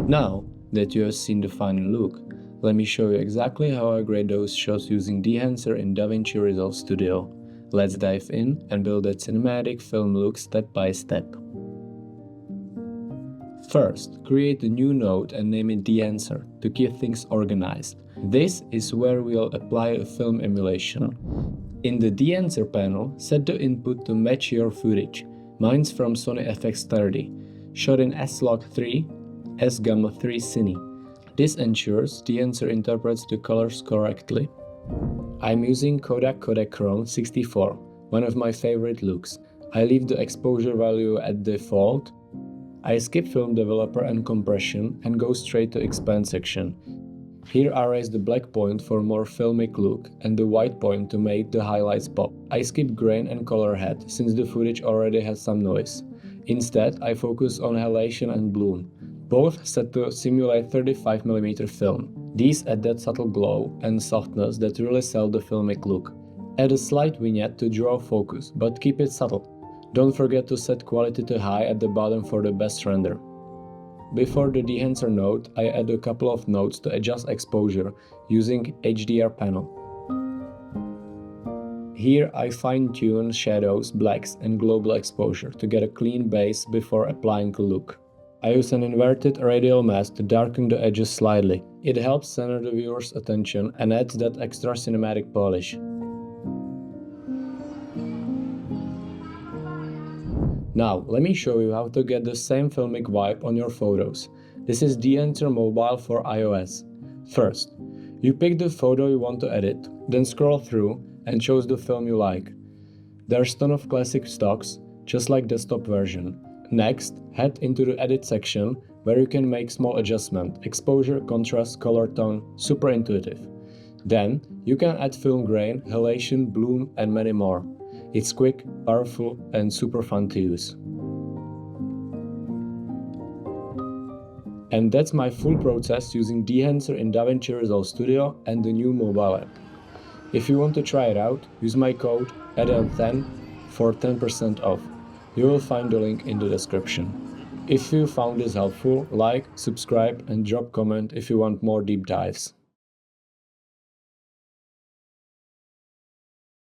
Now that you have seen the final look, let me show you exactly how I grade those shots using Dehancer in Davinci Resolve Studio. Let's dive in and build that cinematic film look step by step. First, create a new node and name it Dehancer to keep things organized. This is where we'll apply a film emulation. In the Dehancer panel, set the input to match your footage. Mine's from Sony FX30, shot in S-Log3, S-Gamma3 Cine. This ensures Dehancer interprets the colors correctly. I'm using Kodak Kodachrome 64, one of my favorite looks. I leave the exposure value at default. I skip film developer and compression and go straight to expand section. Here I raise the black point for more filmic look and the white point to make the highlights pop. I skip grain and color head since the footage already has some noise. Instead, I focus on halation and bloom, both set to simulate 35mm film. These add that subtle glow and softness that really sell the filmic look. Add a slight vignette to draw focus, but keep it subtle. Don't forget to set quality to high at the bottom for the best render. Before the Dehancer node, I add a couple of nodes to adjust exposure using HDR panel. Here I fine-tune shadows, blacks and global exposure to get a clean base before applying the look. I use an inverted radial mask to darken the edges slightly. It helps center the viewer's attention and adds that extra cinematic polish. Now, let me show you how to get the same filmic vibe on your photos. This is Dehancer Mobile for iOS. First, you pick the photo you want to edit, then scroll through and choose the film you like. There's a ton of classic stocks, just like desktop version. Next, head into the edit section where you can make small adjustments, exposure, contrast, color tone, super intuitive. Then, you can add film grain, halation, bloom and many more. It's quick, powerful and super fun to use. And that's my full process using Dehancer in Davinci Resolve Studio and the new mobile app. If you want to try it out, use my code ADAM10 for 10% off. You will find the link in the description. If you found this helpful, like, subscribe and drop comment if you want more deep dives.